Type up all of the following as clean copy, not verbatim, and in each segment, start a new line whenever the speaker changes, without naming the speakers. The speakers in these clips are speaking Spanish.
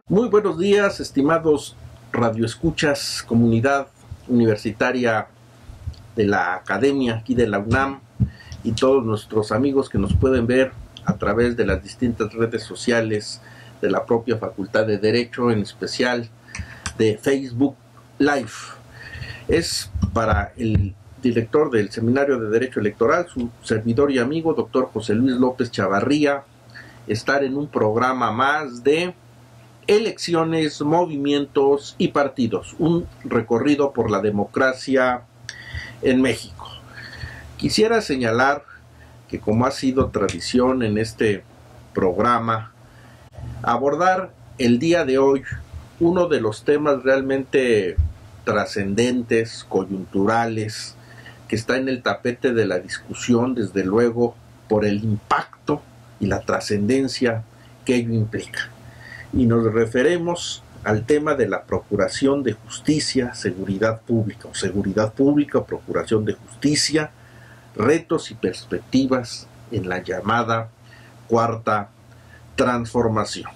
Muy buenos días, estimados radioescuchas, comunidad universitaria de la academia aquí de la UNAM y todos nuestros amigos que nos pueden ver a través de las distintas redes sociales de la propia Facultad de Derecho, en especial de Facebook Live. Es para el director del Seminario de Derecho Electoral, su servidor y amigo, doctor José Luis López Chavarría, estar en un programa más de elecciones, movimientos y partidos, un recorrido por la democracia en México. Quisiera señalar que, como ha sido tradición en este programa, abordar el día de hoy uno de los temas realmente trascendentes, coyunturales, que está en el tapete de la discusión, desde luego, por el impacto y la trascendencia que ello implica. Y nos referimos al tema de la Procuración de Justicia, Seguridad Pública, Procuración de Justicia, retos y perspectivas en la llamada Cuarta Transformación.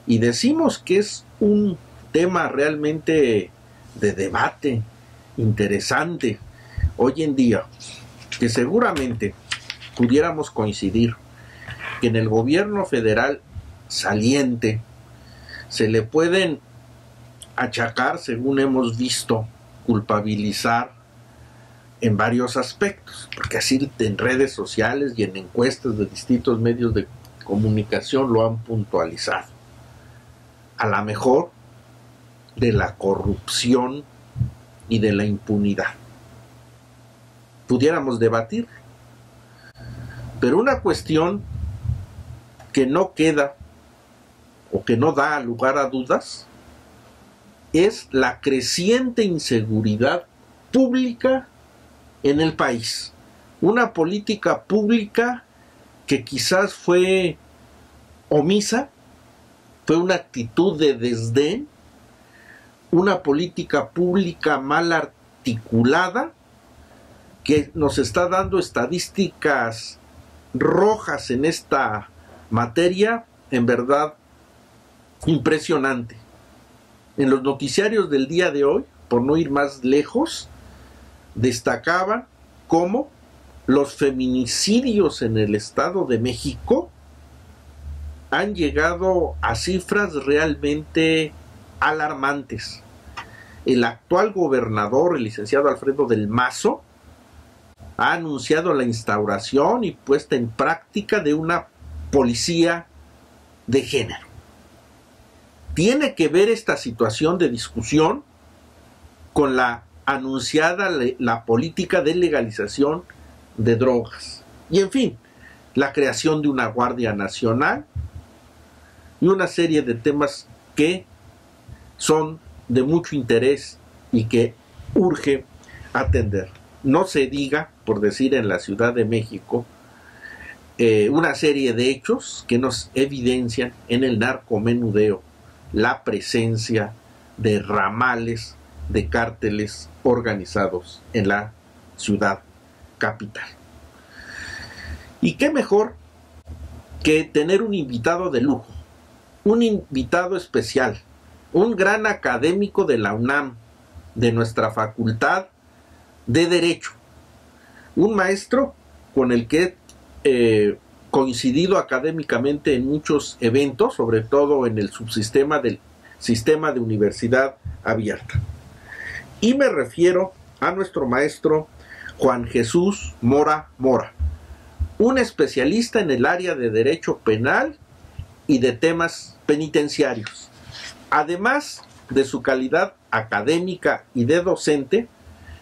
Y decimos que es un tema realmente de debate, interesante, hoy en día, que seguramente pudiéramos coincidir que en el gobierno federal saliente se le pueden achacar, según hemos visto, culpabilizar en varios aspectos, porque así en redes sociales y en encuestas de distintos medios de comunicación lo han puntualizado. A lo mejor de la corrupción y de la impunidad pudiéramos debatir, pero una cuestión que no queda o que no da lugar a dudas es la creciente inseguridad pública en el país. Una política pública que quizás fue omisa, fue una actitud de desdén, una política pública mal articulada que nos está dando estadísticas rojas en esta materia, en verdad impresionante. En los noticiarios del día de hoy, por no ir más lejos, destacaban cómo los feminicidios en el Estado de México han llegado a cifras realmente alarmantes. El actual gobernador, el licenciado Alfredo del Mazo, ha anunciado la instauración y puesta en práctica de una policía de género. Tiene que ver esta situación de discusión con la anunciada la política de legalización de drogas y, en fin, la creación de una Guardia Nacional y una serie de temas que son de mucho interés y que urge atender. No se diga, por decir en la Ciudad de México, una serie de hechos que nos evidencian en el narcomenudeo la presencia de ramales de cárteles organizados en la ciudad capital. Y qué mejor que tener un invitado de lujo, un invitado especial, un gran académico de la UNAM, de nuestra Facultad de Derecho, un maestro con el que he coincidido académicamente en muchos eventos, sobre todo en el subsistema del sistema de universidad abierta. Y me refiero a nuestro maestro Juan Jesús Mora Mora, un especialista en el área de derecho penal y de temas penitenciarios. Además de su calidad académica y de docente,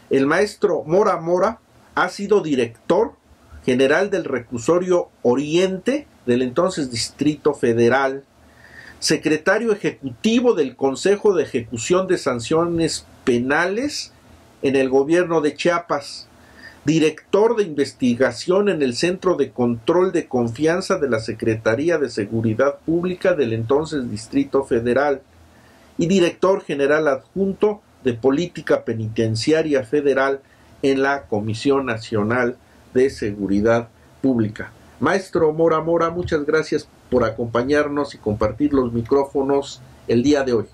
el maestro Mora Mora ha sido director general del Reclusorio Oriente del entonces Distrito Federal, secretario ejecutivo del Consejo de Ejecución de Sanciones Penales en el gobierno de Chiapas, director de investigación en el Centro de Control de Confianza de la Secretaría de Seguridad Pública del entonces Distrito Federal y director general adjunto de Política Penitenciaria Federal en la Comisión Nacional de Seguridad Pública. Maestro Mora Mora, muchas gracias por acompañarnos y compartir los micrófonos el día de hoy.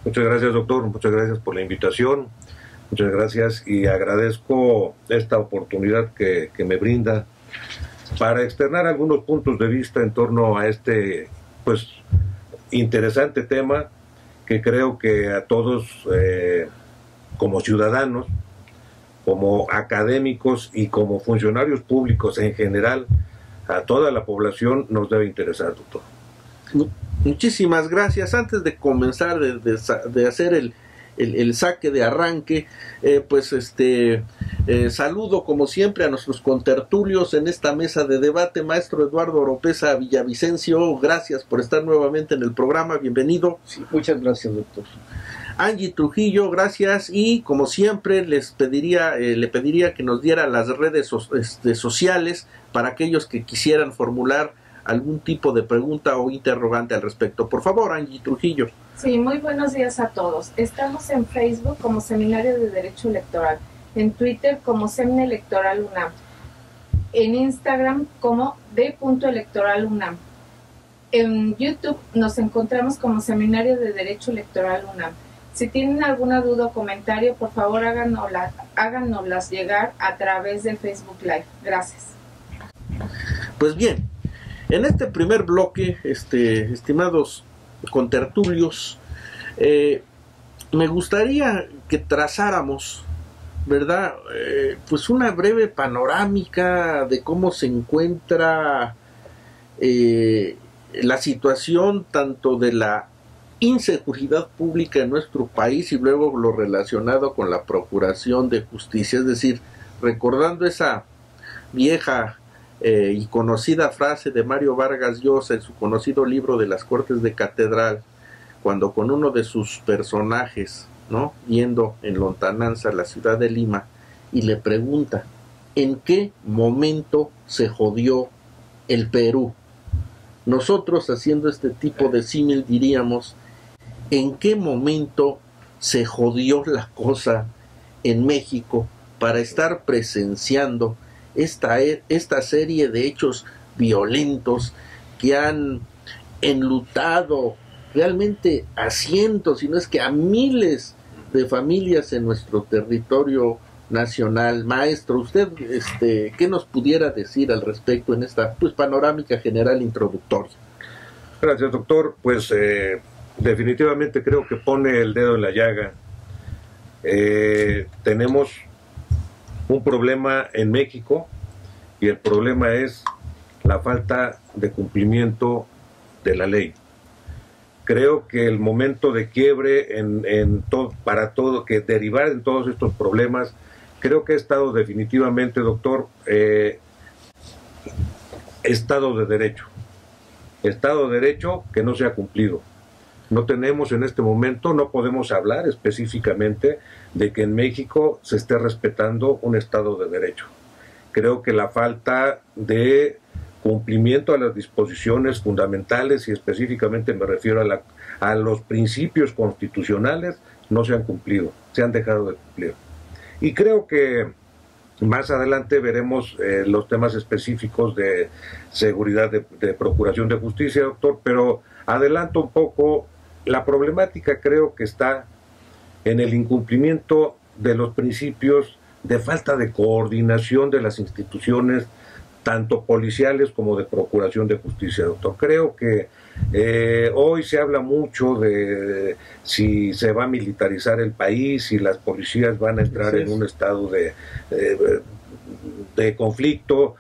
Muchas gracias, doctor, muchas gracias por la invitación, muchas gracias y agradezco esta oportunidad que me brinda para externar algunos puntos de vista en torno a este, pues, interesante tema que creo que a todos, como ciudadanos, como académicos y como funcionarios públicos en general, a toda la población nos debe interesar, doctor.
Muchísimas gracias. Antes de comenzar de hacer el saque de arranque, saludo como siempre a nuestros contertulios en esta mesa de debate. Maestro Eduardo Oropesa Villavicencio, gracias por estar nuevamente en el programa, bienvenido.
Sí, muchas gracias, doctor.
Angie Trujillo, gracias, y como siempre le pediría que nos diera las redes sociales para aquellos que quisieran formular algún tipo de pregunta o interrogante al respecto. Por favor, Angie Trujillo.
Sí, muy buenos días a todos. Estamos en Facebook como Seminario de Derecho Electoral, en Twitter como Semne Electoral UNAM, en Instagram como D.Electoral UNAM. En YouTube nos encontramos como Seminario de Derecho Electoral UNAM. Si tienen alguna duda o comentario, por favor háganoslas llegar a través de Facebook Live. Gracias.
Pues bien, en este primer bloque, estimados contertulios, me gustaría que trazáramos, ¿verdad? Pues una breve panorámica de cómo se encuentra la situación tanto de la inseguridad pública en nuestro país y luego lo relacionado con la procuración de justicia, es decir, recordando esa vieja y conocida frase de Mario Vargas Llosa en su conocido libro de las Cortes de Catedral, cuando con uno de sus personajes, ¿no?, yendo en lontananza a la ciudad de Lima, y le pregunta, ¿en qué momento se jodió el Perú? Nosotros, haciendo este tipo de símil, diríamos, ¿en qué momento se jodió la cosa en México para estar presenciando esta serie de hechos violentos que han enlutado realmente a cientos, si no es que a miles de familias en nuestro territorio nacional? Maestro, usted, ¿qué nos pudiera decir al respecto en esta, pues, panorámica general introductoria?
Gracias, doctor. Pues definitivamente creo que pone el dedo en la llaga. Tenemos un problema en México y el problema es la falta de cumplimiento de la ley. Creo que el momento de quiebre para todo, que derivar en todos estos problemas, creo que ha estado definitivamente, doctor, Estado de Derecho. Estado de Derecho que no se ha cumplido. No tenemos en este momento, no podemos hablar específicamente de que en México se esté respetando un Estado de Derecho. Creo que la falta de cumplimiento a las disposiciones fundamentales, y específicamente me refiero a los principios constitucionales, no se han cumplido, se han dejado de cumplir. Y creo que más adelante veremos los temas específicos de seguridad, de procuración de justicia, doctor, pero adelanto un poco. La problemática creo que está en el incumplimiento de los principios de falta de coordinación de las instituciones, tanto policiales como de procuración de justicia, doctor. Creo que hoy se habla mucho de si se va a militarizar el país, si las policías van a entrar en un estado de conflicto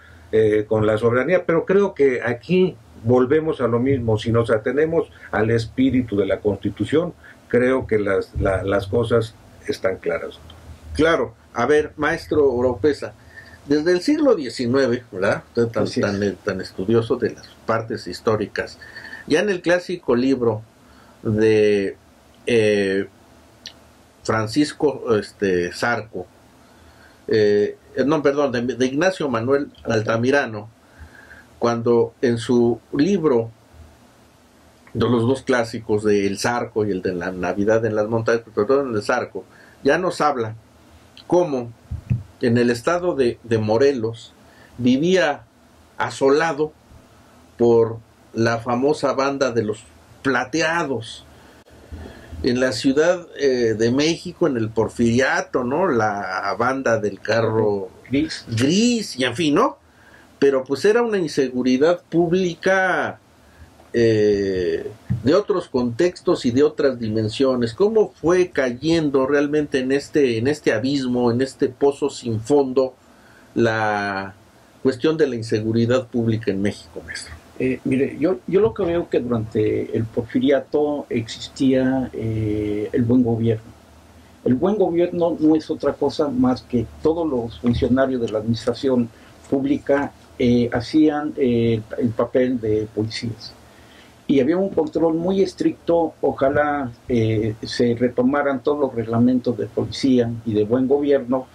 con la soberanía, pero creo que aquí volvemos a lo mismo. Si nos atenemos al espíritu de la Constitución, creo que las cosas están claras.
Claro. A ver, maestro Oropesa, desde el siglo XIX, ¿verdad? Usted tan estudioso de las partes históricas, ya en el clásico libro de Francisco Zarco, de Ignacio Manuel Altamirano, cuando en su libro de los dos clásicos, de El Zarco y el de la Navidad en las montañas, pero todo en el Zarco, ya nos habla cómo en el estado de Morelos vivía asolado por la famosa banda de los Plateados. En la Ciudad de México, en el Porfiriato, ¿no? La banda del carro gris, y en fin, ¿no? Pero pues era una inseguridad pública de otros contextos y de otras dimensiones. ¿Cómo fue cayendo realmente en este abismo, en este pozo sin fondo, la cuestión de la inseguridad pública en México, maestro?
Mire, yo lo que veo que durante el Porfiriato existía el buen gobierno. El buen gobierno no es otra cosa más que todos los funcionarios de la administración pública hacían el papel de policías. Y había un control muy estricto. Ojalá se retomaran todos los reglamentos de policía y de buen gobierno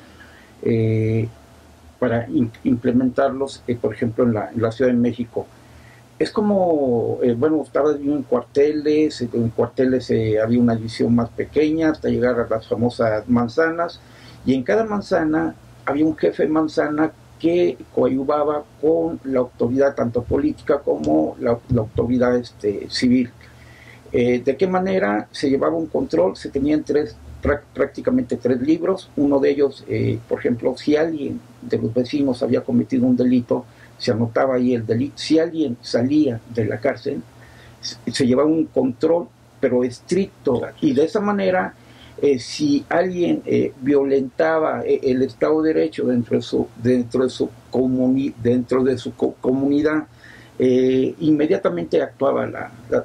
para implementarlos, por ejemplo, en la Ciudad de México. Es como, bueno, estaba en cuarteles había una división más pequeña hasta llegar a las famosas manzanas, y en cada manzana había un jefe de manzana que coadyuvaba con la autoridad tanto política como la autoridad civil. ¿De qué manera se llevaba un control? Se tenían prácticamente tres libros. Uno de ellos, por ejemplo, si alguien de los vecinos había cometido un delito, se anotaba ahí el delito. Si alguien salía de la cárcel, se llevaba un control, pero estricto, y de esa manera, si alguien violentaba el Estado de Derecho dentro de su comunidad, inmediatamente actuaban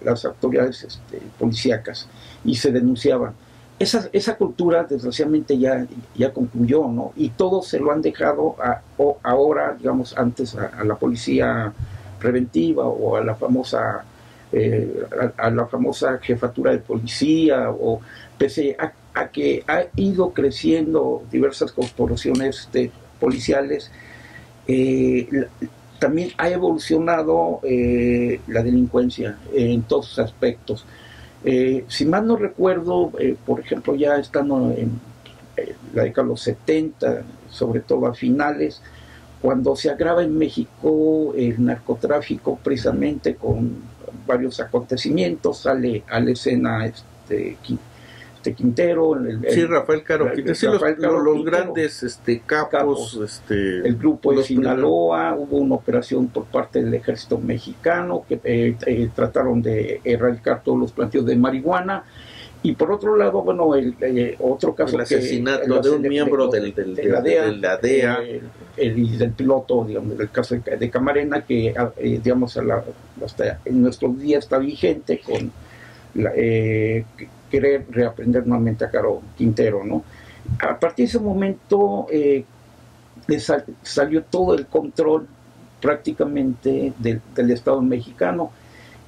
las autoridades policíacas y se denunciaban. Esa cultura desgraciadamente ya concluyó, ¿no? Y todos se lo han dejado ahora, digamos, antes a la policía preventiva o a la famosa jefatura de policía, o pese a que ha ido creciendo diversas corporaciones policiales, también ha evolucionado la delincuencia en todos sus aspectos. Si mal no recuerdo, por ejemplo, ya estando en la década de los 70, sobre todo a finales, cuando se agrava en México el narcotráfico, precisamente con varios acontecimientos, sale a la escena Quintero,
Rafael Caro Quintero, los grandes capos,
el grupo de Sinaloa. Hubo una operación por parte del ejército mexicano que trataron de erradicar todos los plantíos de marihuana. Y por otro lado, bueno, otro caso,
el asesinato de un miembro de la DEA,
y del piloto, digamos, del caso de Camarena, que digamos hasta en nuestros días está vigente con querer reaprender nuevamente a Caro Quintero, ¿no? A partir de ese momento salió todo el control prácticamente del Estado mexicano,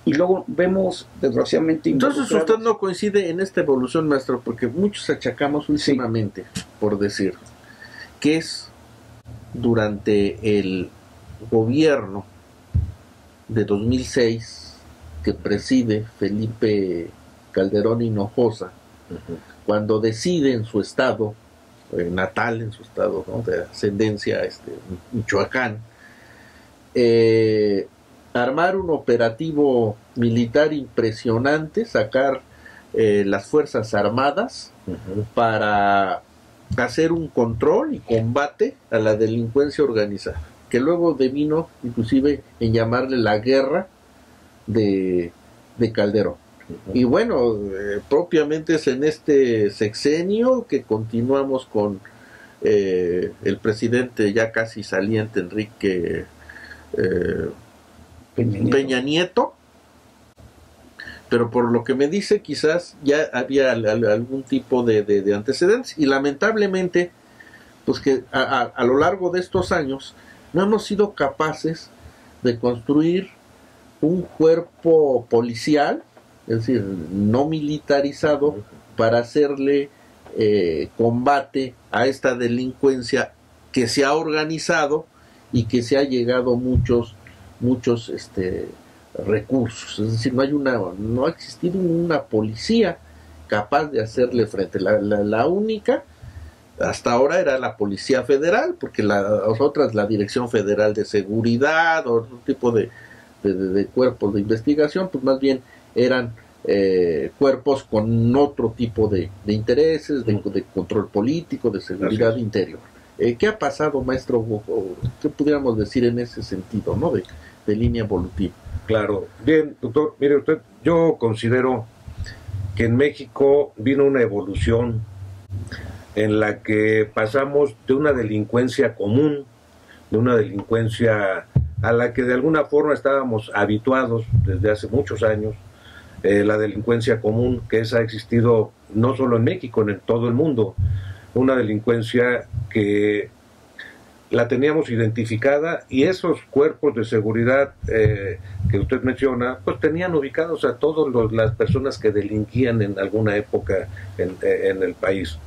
y luego vemos desgraciadamente...
Entonces usted no coincide en esta evolución, maestro, porque muchos achacamos últimamente, por decir, que es durante el gobierno de 2006 que preside Felipe Calderón Hinojosa, cuando decide en su estado natal, en su estado, ¿no?, de ascendencia Michoacán, armar un operativo militar impresionante, sacar las Fuerzas Armadas para hacer un control y combate a la delincuencia organizada, que luego devino inclusive en llamarle la guerra de Calderón. Y bueno, propiamente es en este sexenio que continuamos con el presidente ya casi saliente Enrique Peña Nieto, pero por lo que me dice quizás ya había algún tipo de antecedentes, y lamentablemente pues que a lo largo de estos años no hemos sido capaces de construir un cuerpo policial, es decir, no militarizado, para hacerle combate a esta delincuencia que se ha organizado y que se ha llegado muchos recursos. Es decir, no ha existido una policía capaz de hacerle frente. La única Hasta ahora era la Policía Federal, porque las otras, la Dirección Federal de Seguridad, o otro tipo de cuerpos de investigación, pues más bien eran cuerpos con otro tipo de intereses, de control político, de seguridad interior. ¿Qué ha pasado, maestro? ¿Qué pudiéramos decir en ese sentido, ¿no? de línea evolutiva?
Claro. Bien, doctor, mire usted, yo considero que en México vino una evolución en la que pasamos de una delincuencia común, de una delincuencia a la que de alguna forma estábamos habituados desde hace muchos años, la delincuencia común, que esa ha existido no solo en México, en todo el mundo, una delincuencia que la teníamos identificada, y esos cuerpos de seguridad que usted menciona, pues tenían ubicados a todas las personas que delinquían en alguna época en el país.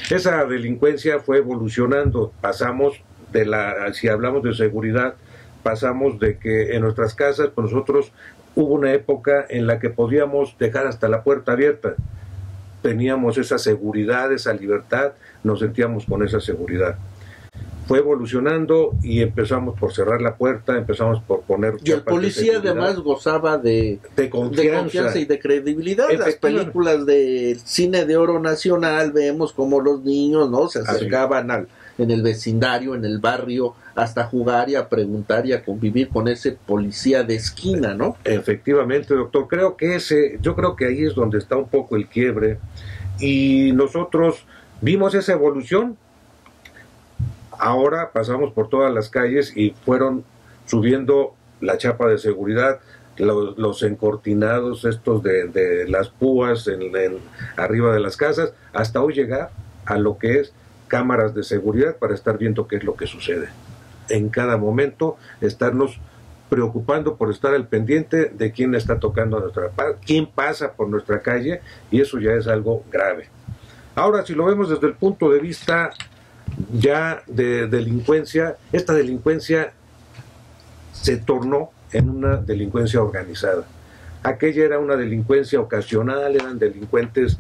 Esa delincuencia fue evolucionando, pasamos si hablamos de seguridad, pasamos de que en nuestras casas, pues nosotros hubo una época en la que podíamos dejar hasta la puerta abierta, teníamos esa seguridad, esa libertad, nos sentíamos con esa seguridad. Fue evolucionando y empezamos por cerrar la puerta, empezamos por poner...
Y el policía además gozaba de confianza y de credibilidad. Las películas del cine de oro nacional, vemos como los niños, ¿no?, se acercaban en el vecindario, en el barrio, hasta jugar y a preguntar y a convivir con ese policía de esquina, ¿no?
Efectivamente, doctor. Yo creo que ahí es donde está un poco el quiebre, y nosotros vimos esa evolución. Ahora pasamos por todas las calles y fueron subiendo la chapa de seguridad, los encortinados estos de las púas arriba de las casas, hasta hoy llegar a lo que es cámaras de seguridad para estar viendo qué es lo que sucede. En cada momento estarnos preocupando por estar al pendiente de quién está tocando quién pasa por nuestra calle, y eso ya es algo grave. Ahora, si lo vemos desde el punto de vista ya de delincuencia, esta delincuencia se tornó en una delincuencia organizada. Aquella era una delincuencia ocasional, eran delincuentes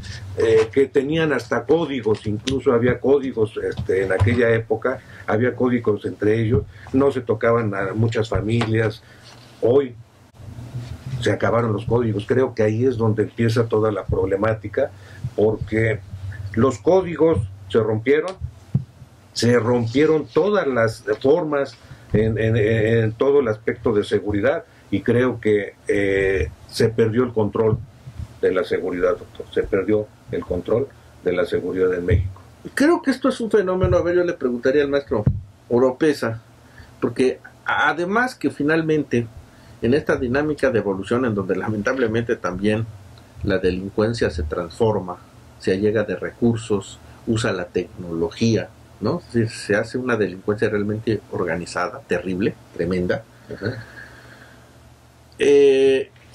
que tenían hasta códigos, incluso había códigos en aquella época, había códigos entre ellos, no se tocaban a muchas familias. Hoy se acabaron los códigos. Creo que ahí es donde empieza toda la problemática, porque los códigos se rompieron todas las formas en todo el aspecto de seguridad, y creo que se perdió el control de la seguridad, doctor. Se perdió el control de la seguridad en México.
Creo que esto es un fenómeno, a ver, yo le preguntaría al maestro Oropesa, porque además que finalmente en esta dinámica de evolución, en donde lamentablemente también la delincuencia se transforma, se allega de recursos, usa la tecnología, ¿no? Se hace una delincuencia realmente organizada, terrible, tremenda.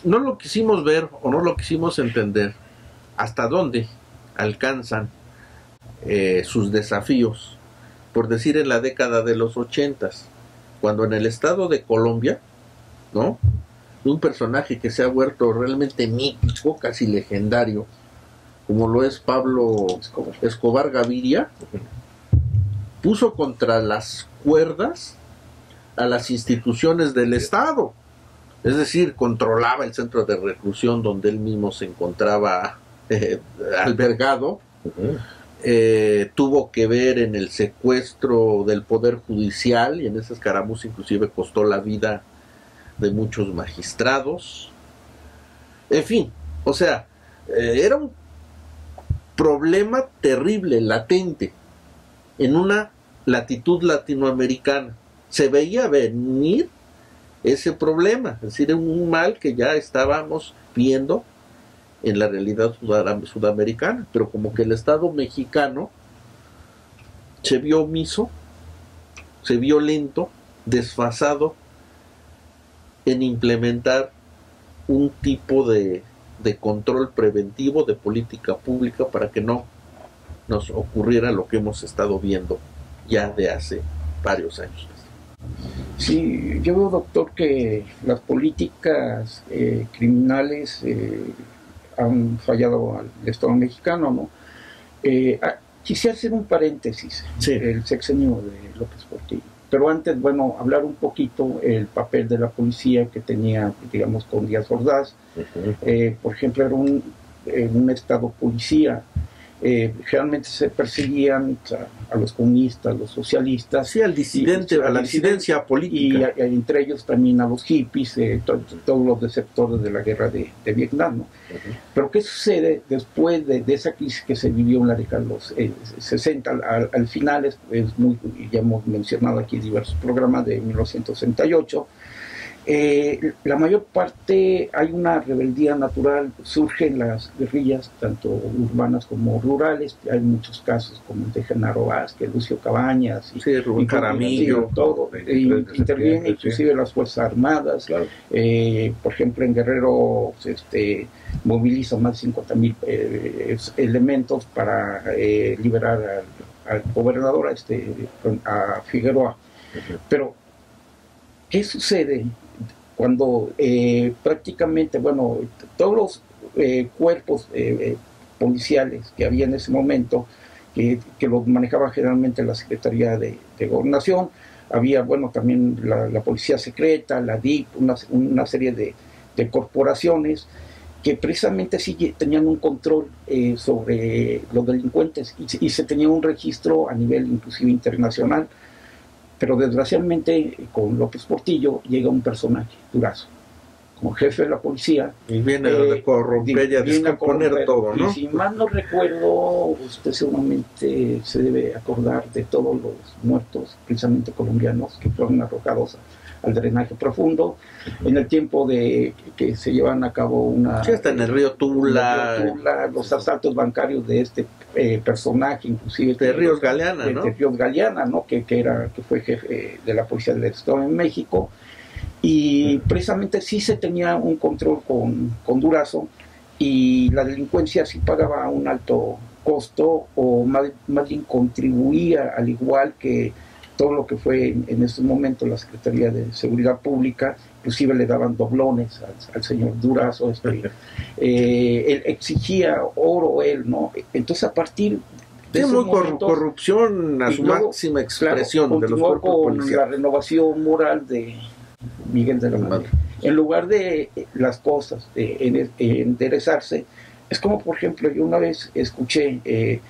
No lo quisimos ver o no lo quisimos entender hasta dónde alcanzan sus desafíos, por decir en la década de los 80s, cuando en el estado de Colombia, ¿no?, un personaje que se ha vuelto realmente mítico, casi legendario, como lo es Pablo Escobar Gaviria, puso contra las cuerdas a las instituciones del Estado. Es decir, controlaba el centro de reclusión donde él mismo se encontraba albergado. Tuvo que ver en el secuestro del Poder Judicial, y en esa escaramuza inclusive costó la vida de muchos magistrados. En fin, o sea, era un problema terrible, latente, en una latitud latinoamericana. Se veía venir ese problema, es decir, un mal que ya estábamos viendo en la realidad sudamericana, pero como que el Estado mexicano se vio omiso, se vio lento, desfasado en implementar un tipo de control preventivo, de política pública, para que no nos ocurriera lo que hemos estado viendo ya de hace varios años.
Sí, yo veo, doctor, que las políticas criminales han fallado al Estado mexicano, ¿no? Quisiera hacer un paréntesis,
Sí.
el sexenio de López Portillo. Pero antes, bueno, hablar un poquito el papel de la policía que tenía, digamos, con Díaz Ordaz. Por ejemplo, era un estado policía. Realmente se perseguían a los comunistas, a los socialistas.
Sí, al disidente, a la disidencia política.
Y entre ellos también a los hippies, todos los desertores de la guerra de Vietnam, ¿no? Pero ¿qué sucede después de esa crisis que se vivió en la década de los 60? Al final, ya hemos mencionado aquí diversos programas de 1968, la mayor parte hay una rebeldía natural, surgen las guerrillas tanto urbanas como rurales. Hay muchos casos como el de Genaro Vázquez, Lucio Cabañas,
sí, Rubén Jaramillo,
todo, intervienen inclusive las Fuerzas Armadas. Claro. Por ejemplo, en Guerrero movilizan más de 50,000 elementos para liberar al gobernador, a Figueroa. Pero ¿qué sucede cuando prácticamente, bueno, todos los cuerpos policiales que había en ese momento, que los manejaba generalmente la Secretaría de Gobernación, había, bueno, también la Policía Secreta, la DIP, una serie de corporaciones que precisamente sí tenían un control sobre los delincuentes y se tenía un registro a nivel inclusive internacional. Pero desgraciadamente con López Portillo llega un personaje, Durazo, como jefe de la policía.
Y viene a corromper y a descomponer todo, ¿no?
Y si mal no recuerdo, usted seguramente se debe acordar de todos los muertos, precisamente colombianos, que fueron arrojados al drenaje profundo, en el tiempo de que se llevan a cabo una...
Sí, está en el río Tula.
Los asaltos bancarios de este personaje, inclusive...
De Ríos Galeana, ¿no?
De Ríos Galeana, ¿no? Que fue jefe de la Policía del Estado en México. Y precisamente sí se tenía un control con Durazo, y la delincuencia sí pagaba un alto costo, o más bien contribuía, al igual que todo lo que fue en estos momentos la Secretaría de Seguridad Pública. Inclusive le daban doblones al señor Durazo, él exigía oro, ¿no? Entonces, a partir de
muy corrupción a su máxima expresión, claro, de los cuerpos policiales.
La renovación moral de Miguel de la Madrid. En lugar de las cosas enderezarse, es como, por ejemplo, yo una vez escuché,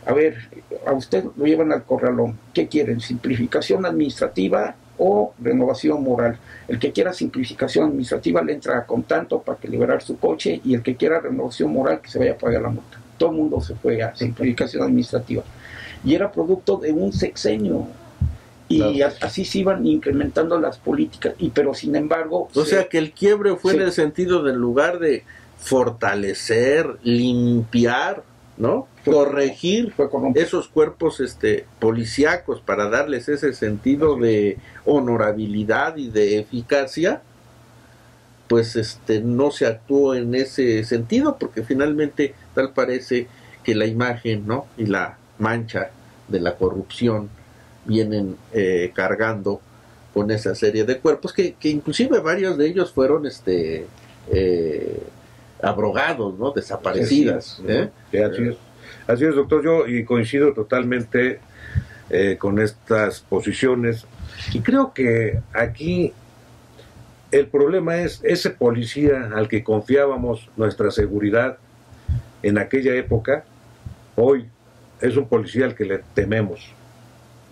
a ver, a usted lo llevan al corralón, ¿qué quieren? ¿Simplificación administrativa o renovación moral? El que quiera simplificación administrativa le entra con tanto para que liberar su coche, y el que quiera renovación moral que se vaya a pagar la multa. Todo el mundo se fue a simplificación administrativa, y era producto de un sexenio, y así se iban incrementando las políticas, pero sin embargo...
O sea que el quiebre fue en el sentido de, en lugar de fortalecer, limpiar, ¿no? Corregir esos cuerpos policíacos para darles ese sentido de honorabilidad y de eficacia, pues no se actuó en ese sentido, porque finalmente tal parece que la imagen, ¿no? Y la mancha de la corrupción vienen cargando con esa serie de cuerpos que inclusive varios de ellos fueron abrogados, ¿no? Desaparecidas.
Así es, doctor. Yo coincido totalmente con estas posiciones, y creo que aquí el problema es ese policía al que confiábamos nuestra seguridad en aquella época, hoy es un policía al que le tememos.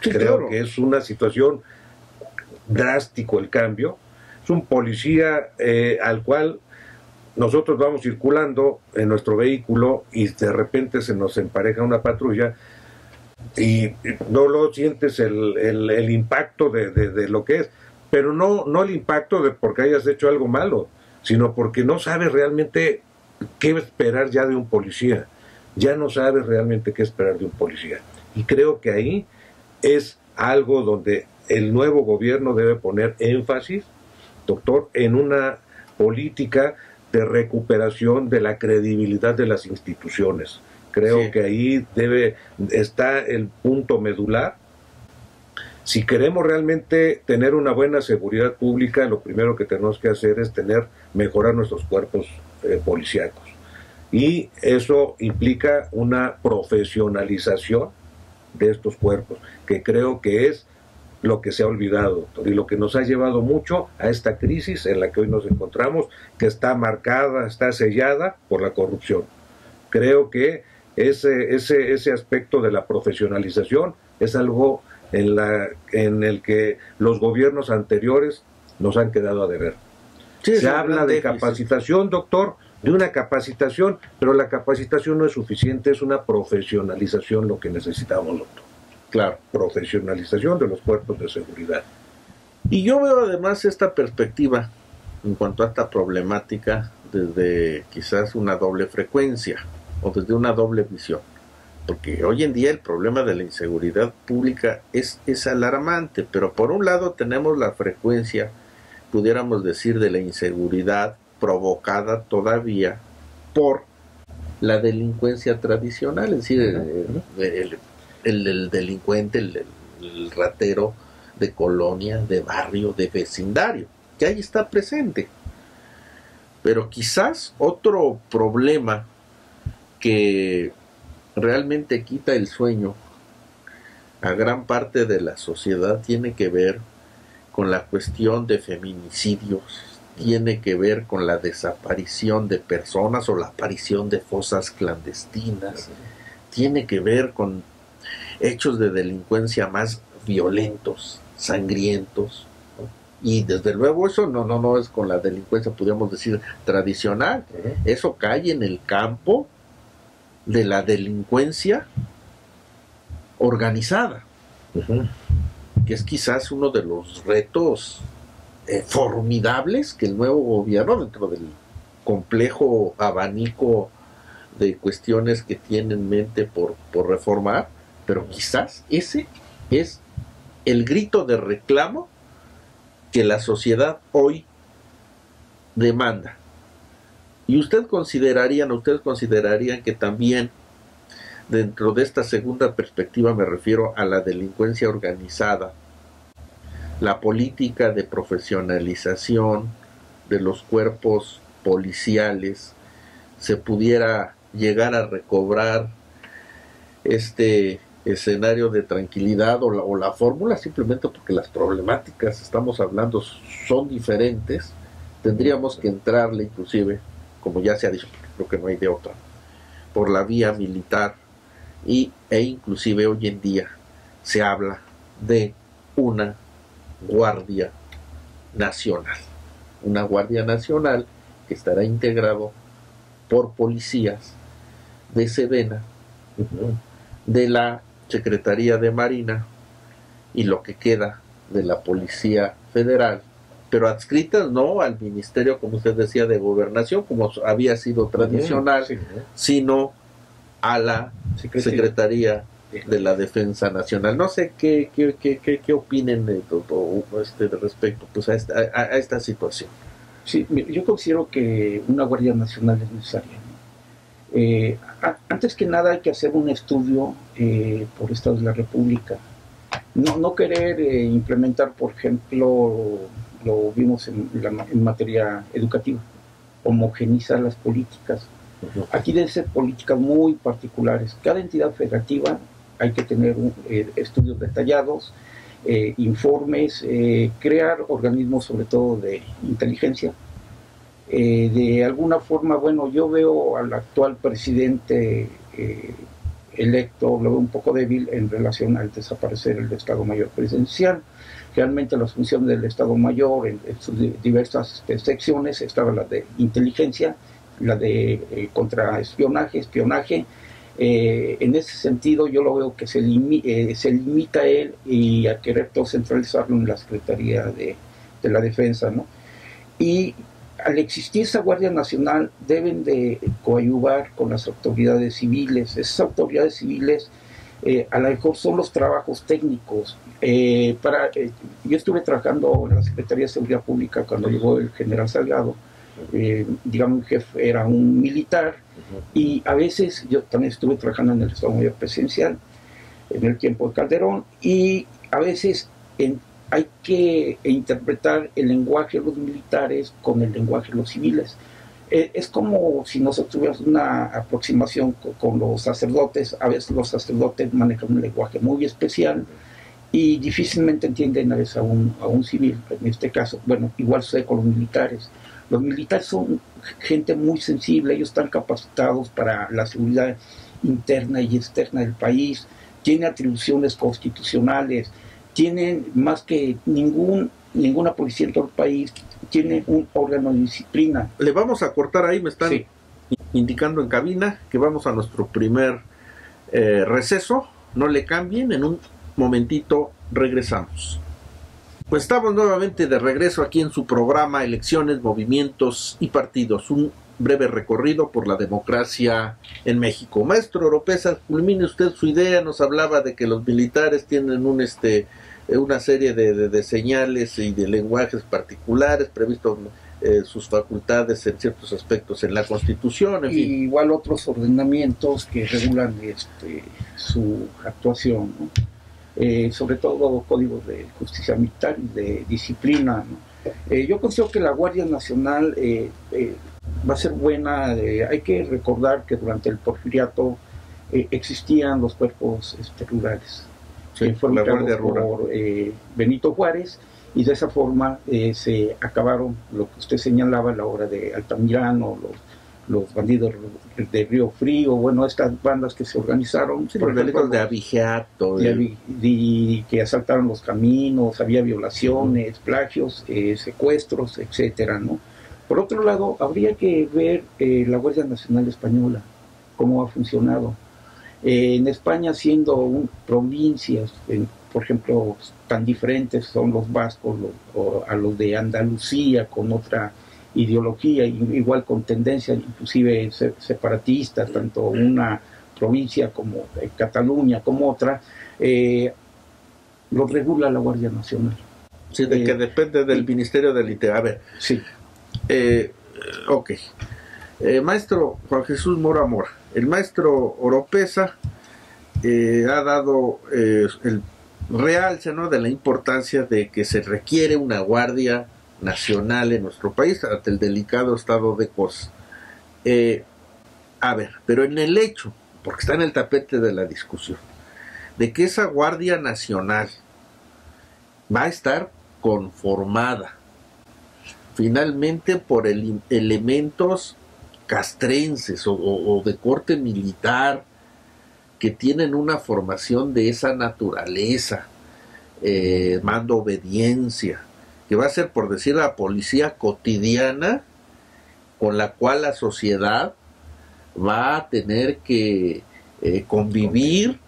Sí, creo que es una situación drástico el cambio. Es un policía al cual nosotros vamos circulando en nuestro vehículo y de repente se nos empareja una patrulla y no lo sientes el impacto de lo que es, pero no el impacto de porque hayas hecho algo malo, sino porque no sabes realmente qué esperar ya de un policía. Ya no sabes realmente qué esperar de un policía. Y creo que ahí es algo donde el nuevo gobierno debe poner énfasis, doctor, en una política de recuperación de la credibilidad de las instituciones. Creo que ahí está el punto medular. Si queremos realmente tener una buena seguridad pública, lo primero que tenemos que hacer es mejorar nuestros cuerpos policíacos. Y eso implica una profesionalización de estos cuerpos, que creo que es lo que se ha olvidado, doctor, y lo que nos ha llevado mucho a esta crisis en la que hoy nos encontramos, que está marcada, está sellada por la corrupción. Creo que ese aspecto de la profesionalización es algo en el que los gobiernos anteriores nos han quedado a deber.
Sí,
se habla de capacitación, doctor, de una capacitación, pero la capacitación no es suficiente, es una profesionalización lo que necesitamos, doctor. Claro, profesionalización de los cuerpos de seguridad.
Y yo veo además esta perspectiva en cuanto a esta problemática desde quizás una doble frecuencia o desde una doble visión, porque hoy en día el problema de la inseguridad pública es alarmante, pero por un lado tenemos la frecuencia, pudiéramos decir, de la inseguridad provocada todavía por la delincuencia tradicional, es decir, el delincuente, el ratero de colonia, de barrio, de vecindario, que ahí está presente. Pero quizás otro problema que realmente quita el sueño a gran parte de la sociedad tiene que ver con la cuestión de feminicidios, tiene que ver con la desaparición de personas o la aparición de fosas clandestinas, tiene que ver con hechos de delincuencia más violentos, sangrientos, ¿no? Y desde luego eso no es con la delincuencia, podríamos decir, tradicional. Eso cae en el campo de la delincuencia organizada, que es quizás uno de los retos formidables que el nuevo gobierno, dentro del complejo abanico de cuestiones que tiene en mente por reformar, pero quizás ese es el grito de reclamo que la sociedad hoy demanda. Y ustedes considerarían que también dentro de esta segunda perspectiva, me refiero a la delincuencia organizada, la política de profesionalización de los cuerpos policiales, se pudiera llegar a recobrar este escenario de tranquilidad o la fórmula, simplemente porque las problemáticas, estamos hablando, son diferentes, tendríamos que entrarle inclusive, como ya se ha dicho, creo que no hay de otra, por la vía militar, e inclusive hoy en día se habla de una Guardia Nacional, que estará integrado por policías de Sedena, de la Secretaría de Marina y lo que queda de la Policía Federal, pero adscritas no al Ministerio, como usted decía, de Gobernación, como había sido tradicional, sino a la Secretaría de la Defensa Nacional. No sé qué opinen de respecto pues, a esta situación.
Sí, yo considero que una Guardia Nacional es necesaria. Antes que nada hay que hacer un estudio por Estado de la República. No querer implementar, por ejemplo, lo vimos en materia educativa, homogenizar las políticas. Aquí deben ser políticas muy particulares. Cada entidad federativa hay que tener estudios detallados, informes, crear organismos sobre todo de inteligencia. De alguna forma, bueno, yo veo al actual presidente electo, lo veo un poco débil en relación al desaparecer el Estado Mayor Presidencial. Realmente las funciones del Estado Mayor en sus diversas secciones estaba la de inteligencia, la de contraespionaje, espionaje. En ese sentido yo lo veo que se limita a él y a querer todo centralizarlo en la Secretaría de la Defensa, ¿no? Y al existir esa Guardia Nacional deben de coadyuvar con las autoridades civiles. Esas autoridades civiles a lo mejor son los trabajos técnicos. Yo estuve trabajando en la Secretaría de Seguridad Pública cuando llegó el general Salgado. Digamos, mi jefe era un militar, y a veces yo también estuve trabajando en el Estado Mayor Presidencial en el tiempo de Calderón, y a veces hay que interpretar el lenguaje de los militares con el lenguaje de los civiles. Es como si nosotros tuviéramos una aproximación con los sacerdotes. A veces los sacerdotes manejan un lenguaje muy especial y difícilmente entienden a veces a un civil. En este caso, bueno, igual sucede con los militares. Los militares son gente muy sensible, ellos están capacitados para la seguridad interna y externa del país, tienen atribuciones constitucionales, tienen más que ninguna policía en todo el país, tienen un órgano de disciplina.
Le vamos a cortar ahí, me están
Sí.
indicando en cabina que vamos a nuestro primer receso. No le cambien, en un momentito regresamos. Pues estamos nuevamente de regreso aquí en su programa Elecciones, Movimientos y Partidos, un breve recorrido por la democracia en México. Maestro Oropesa, culmine usted su idea. Nos hablaba de que los militares tienen una serie de señales y de lenguajes particulares previstos sus facultades en ciertos aspectos en la Constitución, en fin.
Y igual otros ordenamientos que regulan su actuación, ¿no? Sobre todo códigos de justicia militar y de disciplina, ¿no? Yo considero que la Guardia Nacional va a ser buena. Hay que recordar que durante el Porfiriato existían los cuerpos rurales.
Sí,
Fueron
la
creados
Guardia Rural.
por Benito Juárez, y de esa forma se acabaron lo que usted señalaba a la hora de Altamirano, los bandidos de Río Frío, bueno, estas bandas que se organizaron,
Sí,
por
los delitos
ejemplo,
de abigeato,
que asaltaron los caminos, había violaciones, plagios, secuestros, etcétera, ¿no? Por otro lado, habría que ver la Guardia Nacional Española, cómo ha funcionado. En España, siendo provincias, por ejemplo, tan diferentes son los vascos a los de Andalucía, con otra ideología, igual con tendencia inclusive separatista, tanto una provincia como Cataluña como otra, lo regula la Guardia Nacional.
sí, de que depende del Ministerio del Interior. A ver,
Sí.
ok. Maestro Juan Jesús Mora Mora, el maestro Oropesa ha dado el realce, ¿no?, de la importancia de que se requiere una Guardia Nacional en nuestro país ante el delicado estado de cosas. A ver, pero en el hecho, porque está en el tapete de la discusión, de que esa Guardia Nacional va a estar conformada finalmente por elementos castrenses o de corte militar que tienen una formación de esa naturaleza, mando obediencia, que va a ser, por decir, la policía cotidiana con la cual la sociedad va a tener que convivir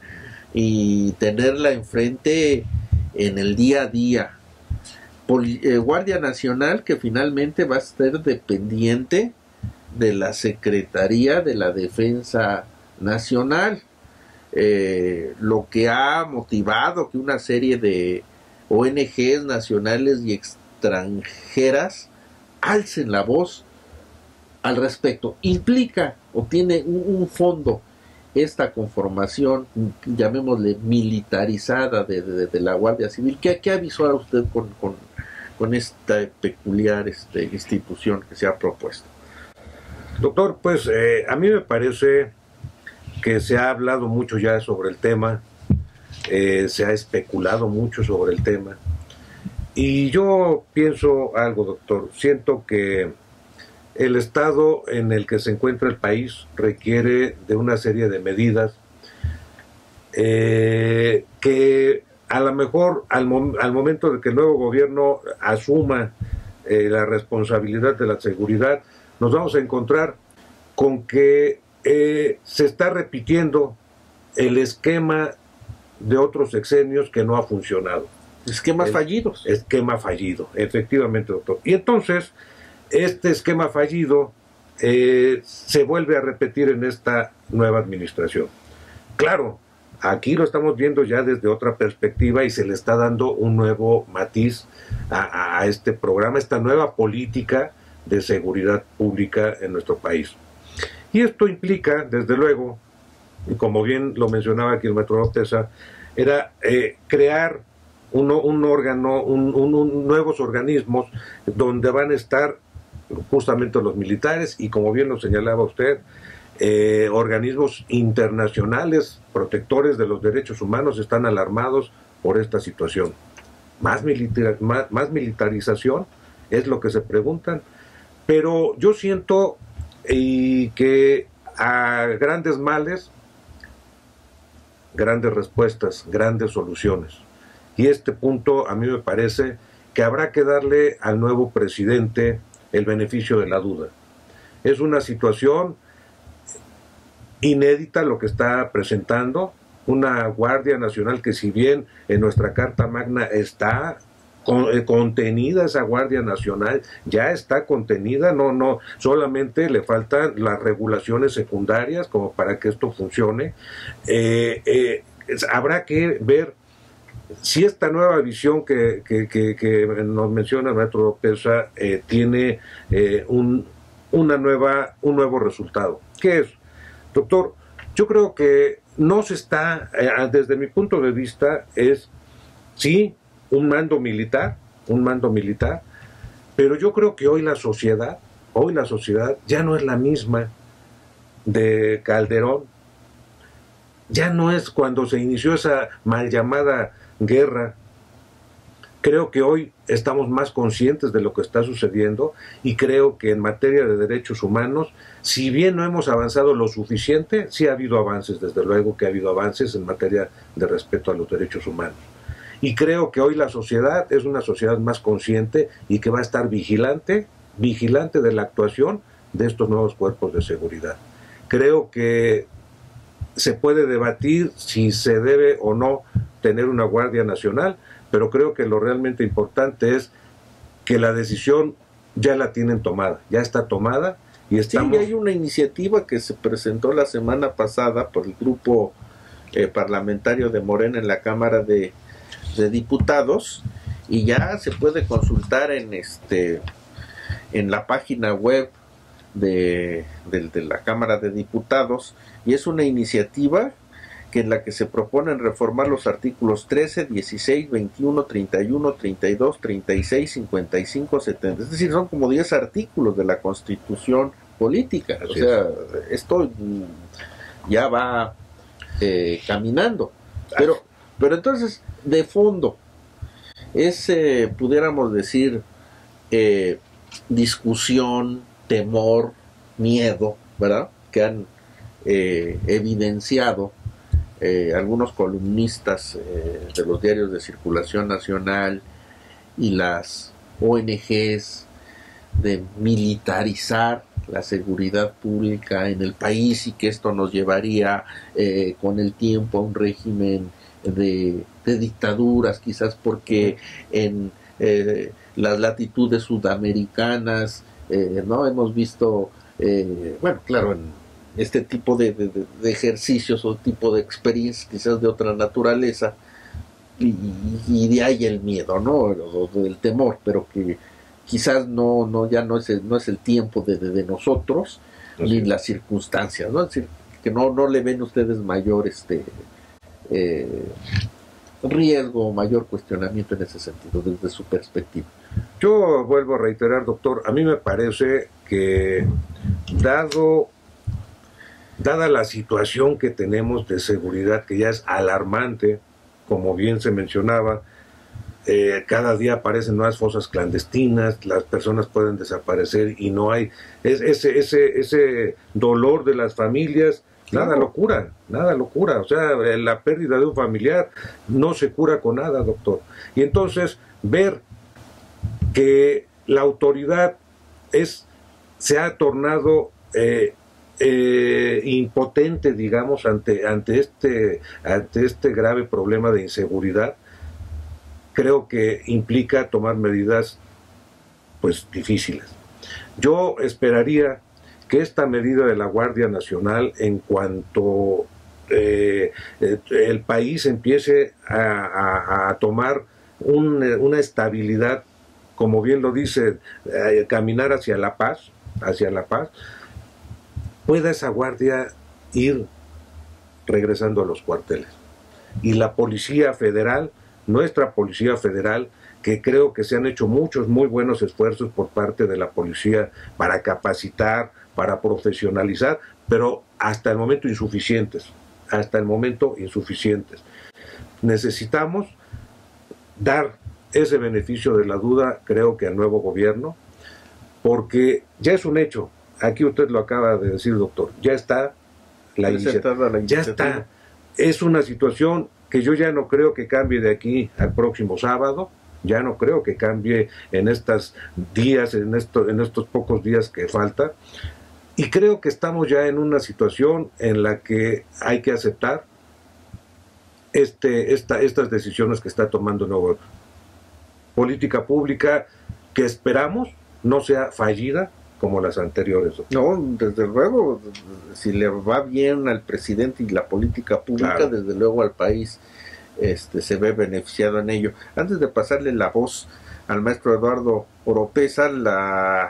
y tenerla enfrente en el día a día. Guardia Nacional que finalmente va a ser dependiente de la Secretaría de la Defensa Nacional, lo que ha motivado que una serie de ONGs nacionales y extranjeras alcen la voz al respecto. Implica o tiene un fondo esta conformación, llamémosle militarizada de la Guardia Civil. ¿Qué avisó a usted con esta peculiar institución que se ha propuesto?
Doctor, pues a mí me parece que se ha hablado mucho ya sobre el tema, se ha especulado mucho sobre el tema, y yo pienso algo, doctor. Siento que el estado en el que se encuentra el país requiere de una serie de medidas que a lo mejor al momento de que el nuevo gobierno asuma la responsabilidad de la seguridad, nos vamos a encontrar con que se está repitiendo el esquema de otros sexenios que no ha funcionado.
Esquemas fallidos.
Esquema fallido, efectivamente, doctor. Y entonces, este esquema fallido se vuelve a repetir en esta nueva administración. Claro, aquí lo estamos viendo ya desde otra perspectiva y se le está dando un nuevo matiz a este programa, esta nueva política de seguridad pública en nuestro país. Y esto implica, desde luego, y como bien lo mencionaba aquí el maestro Oropesa, era crear un órgano, nuevos organismos donde van a estar justamente los militares y, como bien lo señalaba usted, organismos internacionales protectores de los derechos humanos están alarmados por esta situación. Más militarización es lo que se preguntan, pero yo siento que a grandes males, grandes respuestas, grandes soluciones. Y este punto a mí me parece que habrá que darle al nuevo presidente el beneficio de la duda. Es una situación inédita lo que está presentando, una Guardia Nacional que, si bien en nuestra Carta Magna está contenida, esa Guardia Nacional ya está contenida, no solamente le faltan las regulaciones secundarias como para que esto funcione. Habrá que ver si esta nueva visión que nos menciona el maestro Oropeza tiene un nuevo resultado. ¿Qué es? Doctor, yo creo que no se está, desde mi punto de vista, es sí un mando militar, pero yo creo que hoy la sociedad ya no es la misma de Calderón, ya no es cuando se inició esa mal llamada guerra. Creo que hoy estamos más conscientes de lo que está sucediendo y creo que en materia de derechos humanos, si bien no hemos avanzado lo suficiente, sí ha habido avances, desde luego que ha habido avances en materia de respeto a los derechos humanos. Y creo que hoy la sociedad es una sociedad más consciente y que va a estar vigilante de la actuación de estos nuevos cuerpos de seguridad. Creo que se puede debatir si se debe o no tener una Guardia Nacional, pero creo que lo realmente importante es que la decisión ya la tienen tomada, ya está tomada y estamos...
Sí, hay una iniciativa que se presentó la semana pasada por el grupo parlamentario de Morena en la Cámara de Diputados, y ya se puede consultar en la página web de la Cámara de Diputados, y es una iniciativa en la que se proponen reformar los artículos 13, 16, 21, 31, 32, 36, 55, 70. Es decir, son como 10 artículos de la Constitución política. O sea, esto ya va caminando. Pero entonces, de fondo, pudiéramos decir, discusión, temor, miedo, ¿verdad?, que han evidenciado algunos columnistas de los diarios de circulación nacional y las ONGs, de militarizar la seguridad pública en el país y que esto nos llevaría con el tiempo a un régimen de dictaduras, quizás porque en las latitudes sudamericanas no hemos visto, bueno, claro, en este tipo de ejercicios o tipo de experiencias quizás de otra naturaleza, y de ahí el miedo, ¿no?, o del temor, pero que quizás ya no es el tiempo de nosotros, ni las circunstancias, ¿no? Es decir, que no le ven ustedes mayor riesgo o mayor cuestionamiento en ese sentido, desde su perspectiva.
Yo vuelvo a reiterar, doctor, a mí me parece que dada la situación que tenemos de seguridad, que ya es alarmante, como bien se mencionaba, cada día aparecen nuevas fosas clandestinas, las personas pueden desaparecer y no hay ese dolor de las familias. Nada lo cura, o sea, la pérdida de un familiar no se cura con nada, doctor. Y entonces, ver que la autoridad se ha tornado impotente, digamos, ante este grave problema de inseguridad, creo que implica tomar medidas pues difíciles. Yo esperaría que esta medida de la Guardia Nacional, en cuanto el país empiece a tomar una estabilidad, como bien lo dice, caminar hacia la paz, pueda esa guardia ir regresando a los cuarteles. Y la Policía Federal, nuestra Policía Federal, que creo que se han hecho muchos muy buenos esfuerzos por parte de la policía para capacitar, para profesionalizar, pero hasta el momento insuficientes, Necesitamos dar ese beneficio de la duda, creo que al nuevo gobierno, porque ya es un hecho, aquí usted lo acaba de decir, doctor, ya está la iniciativa, ya está, es una situación que yo ya no creo que cambie de aquí al próximo sábado, ya no creo que cambie en estos días, en estos pocos días que falta, y creo que estamos ya en una situación en la que hay que aceptar estas decisiones que está tomando el nuevo política pública que esperamos no sea fallida como las anteriores.
No, desde luego, si le va bien al presidente y la política pública, claro, desde luego al país se ve beneficiado en ello. Antes de pasarle la voz al maestro Eduardo Oropesa, a la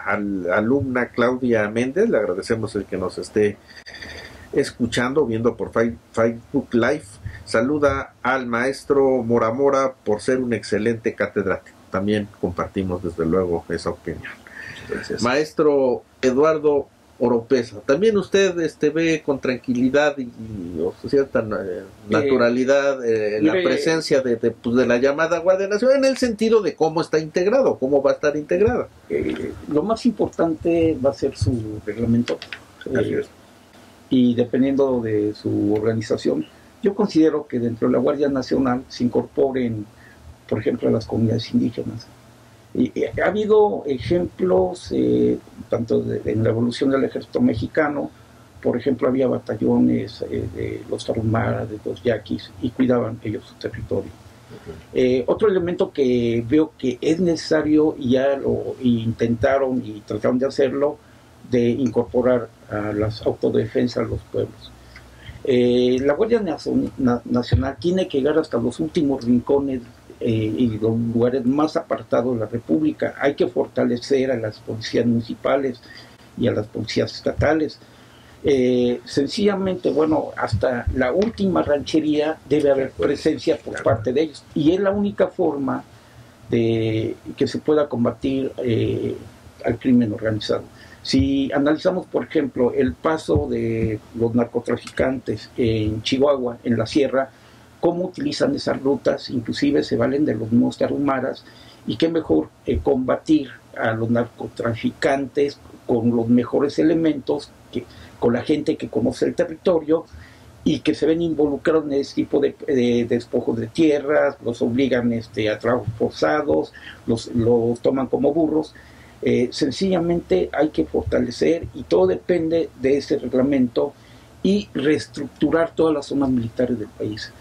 alumna Claudia Méndez, le agradecemos el que nos esté escuchando, viendo por Facebook Live. Saluda al maestro Mora por ser un excelente catedrático. También compartimos desde luego esa opinión. Gracias. Maestro Eduardo Oropesa, también usted ve con tranquilidad y cierta naturalidad la presencia de la llamada Guardia Nacional, en el sentido de cómo está integrado, cómo va a estar integrada.
Lo más importante va a ser su reglamento, y dependiendo de su organización, yo considero que dentro de la Guardia Nacional se incorporen, por ejemplo, a las comunidades indígenas. Y ha habido ejemplos, tanto en la evolución del ejército mexicano, por ejemplo, había batallones de los Tarahumara, de los Yaquis, y cuidaban ellos su territorio. Otro elemento que veo que es necesario, y ya lo intentaron y trataron de hacerlo, de incorporar a las autodefensas a los pueblos. La Guardia Nacional tiene que llegar hasta los últimos rincones y los lugares más apartados de la República. Hay que fortalecer a las policías municipales y a las policías estatales. Sencillamente, hasta la última ranchería debe haber presencia por parte de ellos, y es la única forma de que se pueda combatir al crimen organizado. Si analizamos, por ejemplo, el paso de los narcotraficantes en Chihuahua, en la sierra, cómo utilizan esas rutas, inclusive se valen de los mismos tarahumaras, y qué mejor combatir a los narcotraficantes con los mejores elementos, con la gente que conoce el territorio y que se ven involucrados en ese tipo de despojos de tierras, los obligan a trabajos forzados, los toman como burros. Sencillamente hay que fortalecer, y todo depende de ese reglamento, y reestructurar todas las zonas militares del país.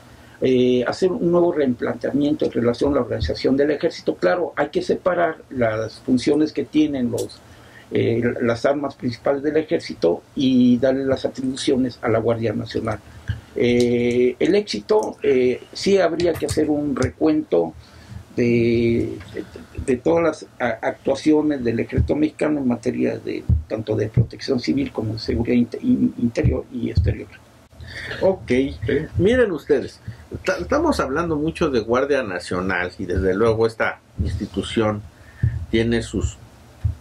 Hacer un nuevo replanteamiento en relación a la organización del ejército. Claro, hay que separar las funciones que tienen las armas principales del ejército y darle las atribuciones a la Guardia Nacional. El éxito, sí habría que hacer un recuento de todas las actuaciones del ejército mexicano en materia tanto de protección civil como de seguridad interior y exterior.
Ok, miren ustedes, estamos hablando mucho de Guardia Nacional, y desde luego esta institución tiene sus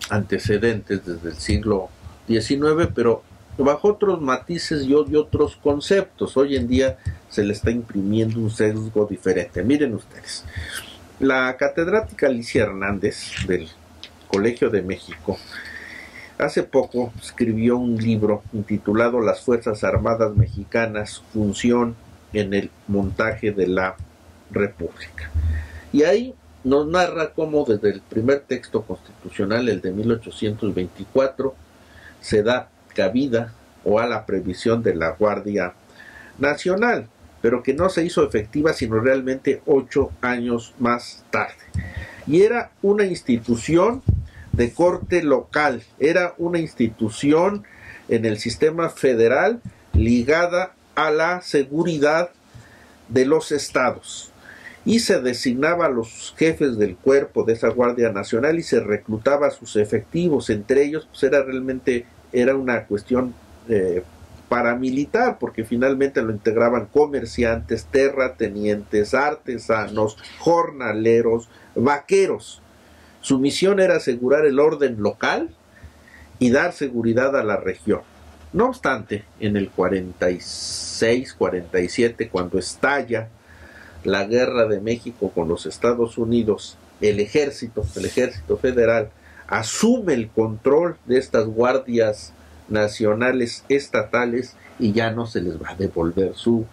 antecedentes desde el siglo XIX, pero bajo otros matices y otros conceptos. Hoy en día se le está imprimiendo un sesgo diferente. Miren ustedes, la catedrática Alicia Hernández del Colegio de México hace poco escribió un libro intitulado Las Fuerzas Armadas Mexicanas, función en el montaje de la República. Y ahí nos narra cómo desde el primer texto constitucional, el de 1824, se da cabida a la previsión de la Guardia Nacional, pero que no se hizo efectiva sino realmente 8 años más tarde. Y era una institución de corte local, era una institución en el sistema federal ligada a la seguridad de los estados, y se designaba a los jefes del cuerpo de esa Guardia Nacional y se reclutaba a sus efectivos. Entre ellos pues era una cuestión paramilitar, porque finalmente lo integraban comerciantes, terratenientes, artesanos, jornaleros, vaqueros. Su misión era asegurar el orden local y dar seguridad a la región. No obstante, en el 46-47, cuando estalla la guerra de México con los Estados Unidos, el ejército federal asume el control de estas guardias nacionales estatales y ya no se les va a devolver su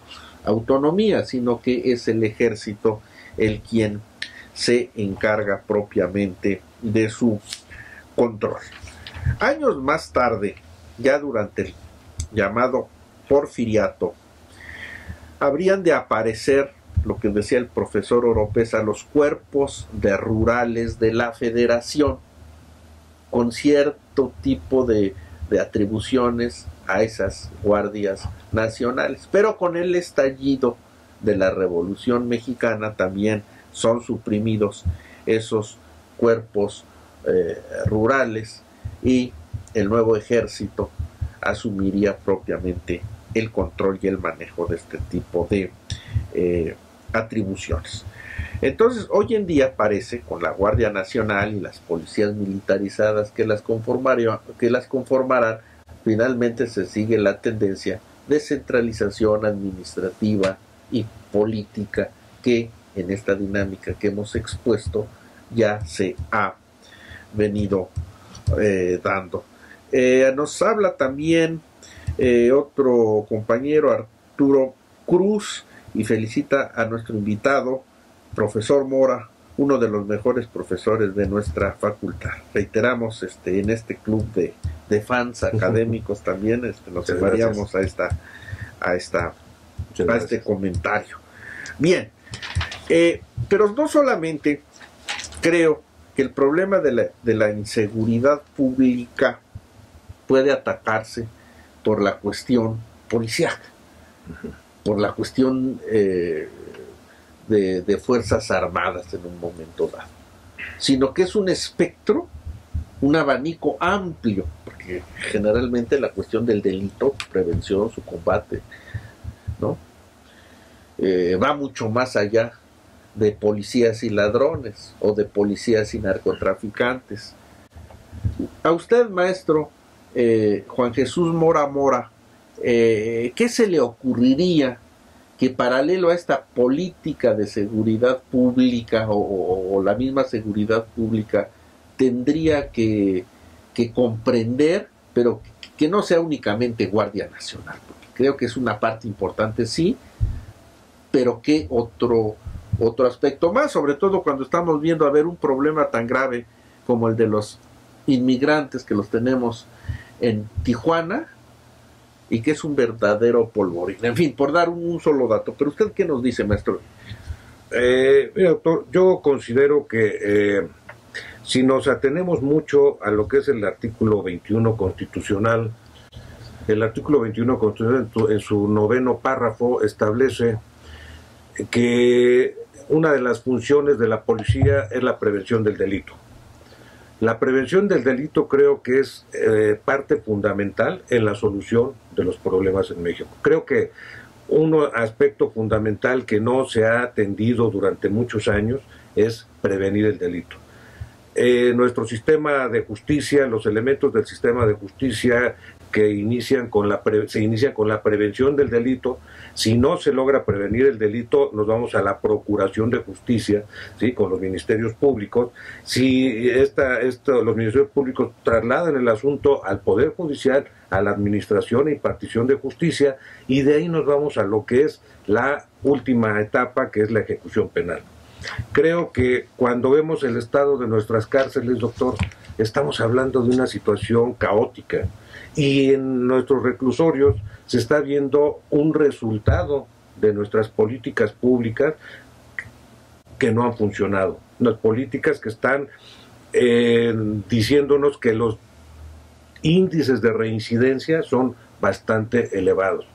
autonomía, sino que es el ejército el quien se encarga propiamente de su control. Años más tarde, ya durante el llamado Porfiriato, habrían de aparecer, lo que decía el profesor Oropesa, los cuerpos de rurales de la Federación, con cierto tipo de atribuciones a esas guardias nacionales. Pero con el estallido de la Revolución Mexicana también son suprimidos esos cuerpos rurales y el nuevo ejército asumiría propiamente el control y el manejo de este tipo de atribuciones. Entonces, hoy en día parece, con la Guardia Nacional y las policías militarizadas que las conformarán, finalmente se sigue la tendencia de centralización administrativa y política que en esta dinámica que hemos expuesto ya se ha venido dando. Nos habla también otro compañero, Arturo Cruz, y felicita a nuestro invitado, profesor Mora, uno de los mejores profesores de nuestra facultad. Reiteramos, en este club de fans académicos también nos sumaríamos a este comentario. Bien, pero no solamente creo que el problema de la inseguridad pública puede atacarse por la cuestión policial, por la cuestión de Fuerzas Armadas en un momento dado, sino que es un espectro, un abanico amplio, porque generalmente la cuestión del delito, su prevención, su combate, ¿no? Va mucho más allá de policías y ladrones o de policías y narcotraficantes. A usted, maestro Juan Jesús Mora Mora, ¿qué se le ocurriría que paralelo a esta política de seguridad pública o la misma seguridad pública tendría que comprender, pero que no sea únicamente Guardia Nacional? Porque creo que es una parte importante, sí, pero ¿qué otro aspecto más? Sobre todo cuando estamos viendo un problema tan grave como el de los inmigrantes, que los tenemos en Tijuana y que es un verdadero polvorín. En fin, por dar un solo dato. Pero usted, ¿qué nos dice, maestro?
Mira, doctor, yo considero que si nos atenemos mucho a lo que es el artículo 21 constitucional, el artículo 21 constitucional en su 9º párrafo establece que una de las funciones de la policía es la prevención del delito. La prevención del delito creo que es parte fundamental en la solución de los problemas en México. Creo que un aspecto fundamental que no se ha atendido durante muchos años es prevenir el delito. Nuestro sistema de justicia, los elementos del sistema de justicia que se inician con la prevención del delito. Si no se logra prevenir el delito, nos vamos a la procuración de justicia, ¿sí?, con los ministerios públicos. Si los ministerios públicos trasladan el asunto al Poder Judicial, a la administración e impartición de justicia, y de ahí nos vamos a lo que es la última etapa, que es la ejecución penal. Creo que cuando vemos el estado de nuestras cárceles, doctor, estamos hablando de una situación caótica, y en nuestros reclusorios se está viendo un resultado de nuestras políticas públicas que no han funcionado. Las políticas que están diciéndonos que los índices de reincidencia son bastante elevados.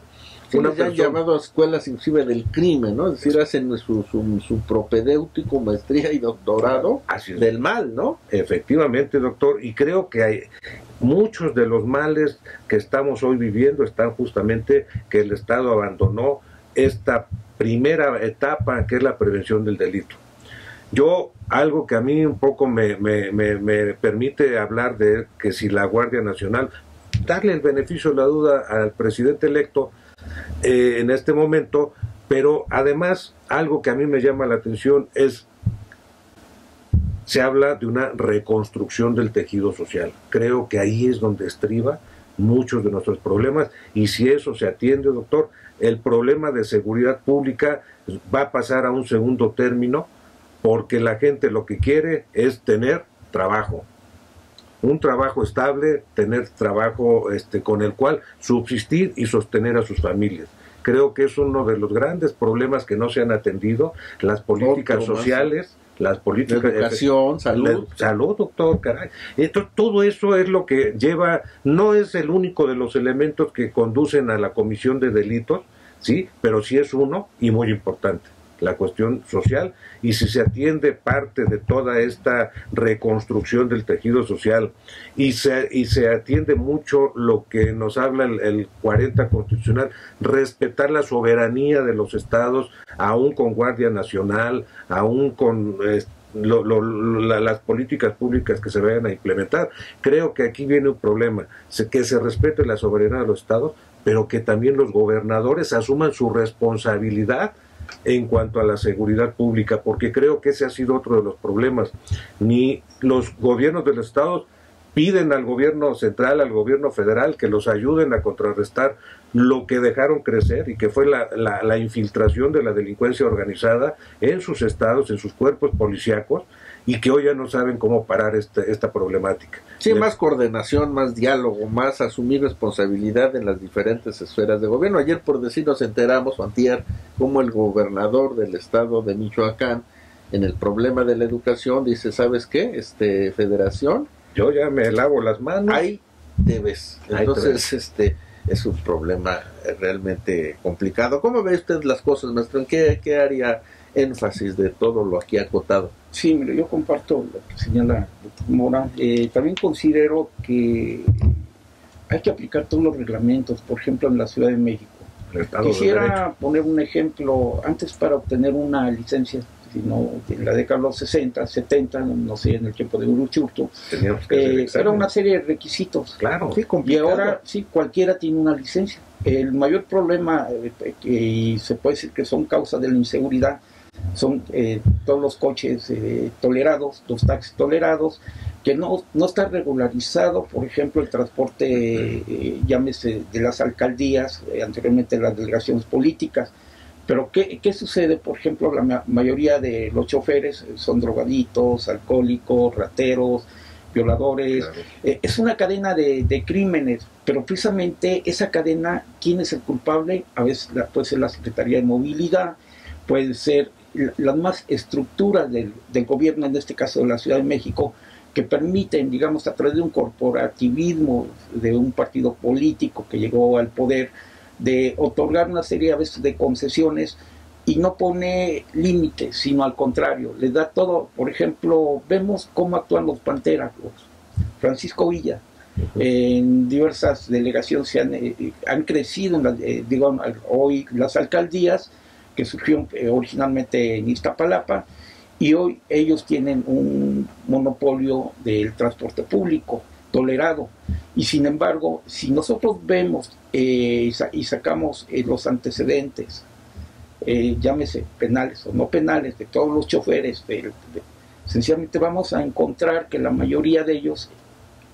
Sí, ya han llamado a escuelas inclusive del crimen, ¿no? Es decir, hacen su propedéutico, maestría y doctorado del mal, ¿no?
Efectivamente, doctor, y creo que hay muchos de los males que estamos hoy viviendo están justamente que el Estado abandonó esta primera etapa que es la prevención del delito. Yo, algo que a mí un poco me permite hablar de que si la Guardia Nacional, darle el beneficio de la duda al presidente electo en este momento, pero además algo que a mí me llama la atención es, se habla de una reconstrucción del tejido social. Creo que ahí es donde estriba muchos de nuestros problemas, y si eso se atiende, doctor, el problema de seguridad pública va a pasar a un segundo término, porque la gente lo que quiere es tener trabajo, un trabajo estable, tener trabajo con el cual subsistir y sostener a sus familias. Creo que es uno de los grandes problemas que no se han atendido, las políticas sociales, las políticas
de educación, salud.
Salud, doctor, caray. Entonces, todo eso es lo que lleva, no es el único de los elementos que conducen a la comisión de delitos, sí, pero sí es uno y muy importante, la cuestión social, y si se atiende parte de toda esta reconstrucción del tejido social y se atiende mucho lo que nos habla el 40 constitucional, respetar la soberanía de los estados, aún con Guardia Nacional, aún con las políticas públicas que se vayan a implementar. Creo que aquí viene un problema, que se respete la soberanía de los estados, pero que también los gobernadores asuman su responsabilidad en cuanto a la seguridad pública, porque creo que ese ha sido otro de los problemas. Ni los gobiernos de los estados piden al gobierno central, al gobierno federal, que los ayuden a contrarrestar lo que dejaron crecer y que fue la infiltración de la delincuencia organizada en sus estados, en sus cuerpos policíacos, y que hoy ya no saben cómo parar esta problemática.
Sí, más coordinación, más diálogo, más asumir responsabilidad en las diferentes esferas de gobierno. Ayer, por decir, nos enteramos, o antier, como el gobernador del estado de Michoacán, en el problema de la educación, dice, ¿sabes qué? Federación,
yo ya me lavo las manos.
Ahí te ves. Entonces, es un problema realmente complicado. ¿Cómo ve usted las cosas, maestro? ¿En qué haría énfasis de todo lo aquí acotado?
Sí, mire, yo comparto lo que señala el doctor Mora. También considero que hay que aplicar todos los reglamentos, por ejemplo, en la Ciudad de México. Quisiera poner un ejemplo. Antes, para obtener una licencia, sino en la década de los 60, 70, no sé, en el tiempo de Uruchurtu, era una serie de requisitos.
Claro,
sí, y ahora sí, cualquiera tiene una licencia. El mayor problema, y se puede decir que son causa de la inseguridad, son todos los coches tolerados, los taxis tolerados, que no está regularizado, por ejemplo, el transporte, llámese de las alcaldías, anteriormente las delegaciones políticas. Pero ¿qué sucede? Por ejemplo, la mayoría de los choferes son drogaditos, alcohólicos, rateros, violadores. Claro. Es una cadena de crímenes, pero precisamente esa cadena, ¿quién es el culpable? A veces puede ser la Secretaría de Movilidad, puede ser las más estructuras del gobierno, en este caso de la Ciudad de México, que permiten, digamos, a través de un corporativismo de un partido político que llegó al poder, de otorgar una serie a veces de concesiones y no pone límites, sino al contrario, les da todo. Por ejemplo, vemos cómo actúan los panteras, Francisco Villa, en diversas delegaciones han crecido, digamos, hoy las alcaldías, que surgieron originalmente en Iztapalapa, y hoy ellos tienen un monopolio del transporte público tolerado. Y sin embargo, si nosotros vemos y sacamos los antecedentes, llámese penales o no penales, de todos los choferes, sencillamente vamos a encontrar que la mayoría de ellos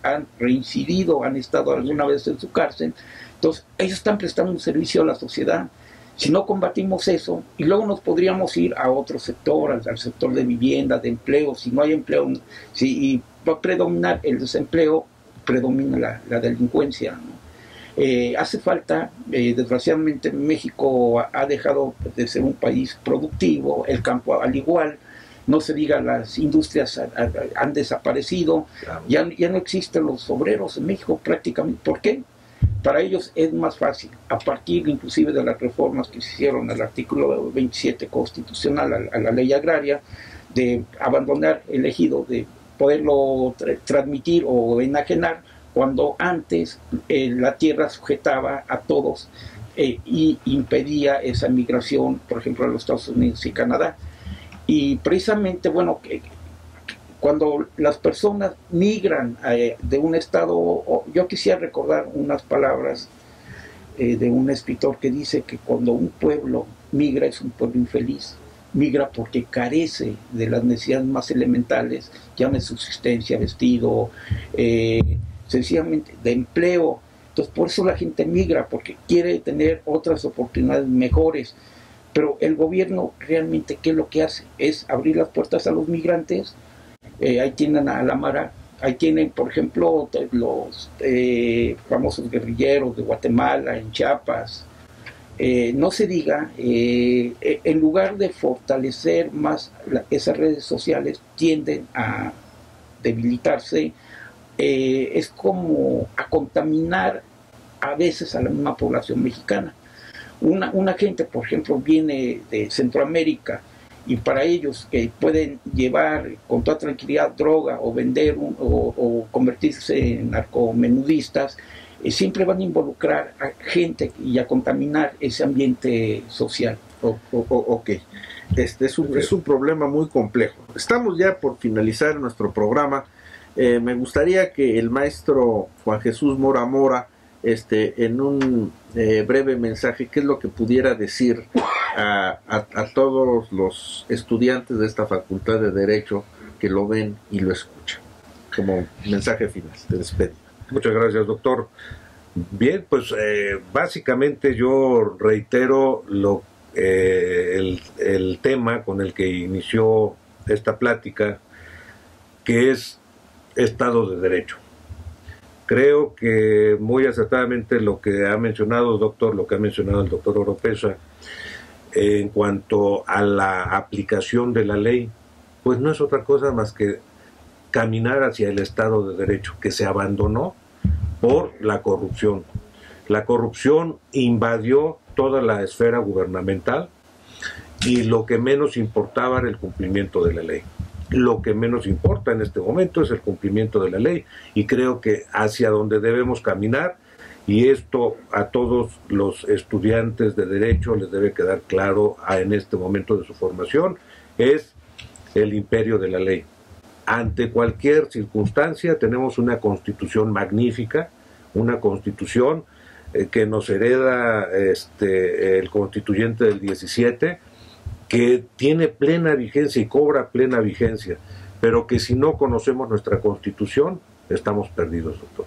han reincidido, han estado alguna vez en su cárcel. Entonces, ellos están prestando un servicio a la sociedad. Si no combatimos eso, y luego nos podríamos ir a otro sector, al sector de vivienda, de empleo. Si no hay empleo, y va a predominar el desempleo, predomina la delincuencia, ¿no? Hace falta, desgraciadamente México ha dejado de ser un país productivo, el campo al igual, no se diga, las industrias han desaparecido, claro. ya no existen los obreros en México prácticamente. ¿Por qué? para ellos es más fácil, a partir inclusive de las reformas que se hicieron al artículo 27 constitucional, a la ley agraria, de abandonar el ejido, de poderlo transmitir o enajenar, cuando antes la tierra sujetaba a todos y impedía esa migración, por ejemplo, a los Estados Unidos y Canadá. Y precisamente, bueno, cuando las personas migran de un estado, yo quisiera recordar unas palabras de un escritor que dice que cuando un pueblo migra es un pueblo infeliz. Migra porque carece de las necesidades más elementales, llame subsistencia, vestido, sencillamente de empleo. Entonces por eso la gente migra, porque quiere tener otras oportunidades mejores. Pero el gobierno realmente, ¿qué es lo que hace? Es abrir las puertas a los migrantes. Ahí tienen a la Mara, ahí tienen, por ejemplo, los famosos guerrilleros de Guatemala, en Chiapas. No se diga, en lugar de fortalecer más esas redes sociales, tienden a debilitarse, es como a contaminar a veces a la misma población mexicana. Una gente, por ejemplo, viene de Centroamérica y para ellos que pueden llevar con toda tranquilidad droga o vender o convertirse en narcomenudistas, siempre van a involucrar a gente y a contaminar ese ambiente social.
Ok, es un problema muy complejo. Estamos ya por finalizar nuestro programa. Me gustaría que el maestro Juan Jesús Mora Mora, en un breve mensaje, ¿qué es lo que pudiera decir a todos los estudiantes de esta Facultad de Derecho que lo ven y lo escuchan? Como mensaje final de despedida.
Muchas gracias, doctor. Bien, pues básicamente yo reitero el tema con el que inició esta plática, que es Estado de Derecho. Creo que muy acertadamente lo que ha mencionado, doctor, lo que ha mencionado el doctor Oropesa, en cuanto a la aplicación de la ley, pues no es otra cosa más que caminar hacia el Estado de Derecho, que se abandonó por la corrupción. La corrupción invadió toda la esfera gubernamental y lo que menos importaba era el cumplimiento de la ley. Lo que menos importa en este momento es el cumplimiento de la ley, y creo que hacia donde debemos caminar, y esto a todos los estudiantes de Derecho les debe quedar claro en este momento de su formación, es el imperio de la ley. Ante cualquier circunstancia tenemos una constitución magnífica, una constitución que nos hereda el constituyente del 17, que tiene plena vigencia y cobra plena vigencia, pero que si no conocemos nuestra constitución, estamos perdidos, doctor.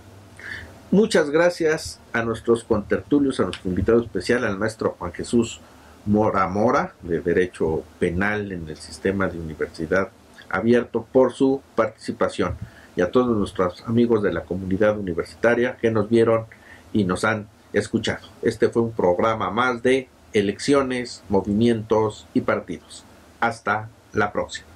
Muchas gracias a nuestros contertulios, a nuestro invitado especial, al maestro Juan Jesús Mora Mora, de Derecho Penal en el sistema de Universidad Abierto, por su participación, y a todos nuestros amigos de la comunidad universitaria que nos vieron y nos han escuchado. Este fue un programa más de Elecciones, Movimientos y Partidos. Hasta la próxima.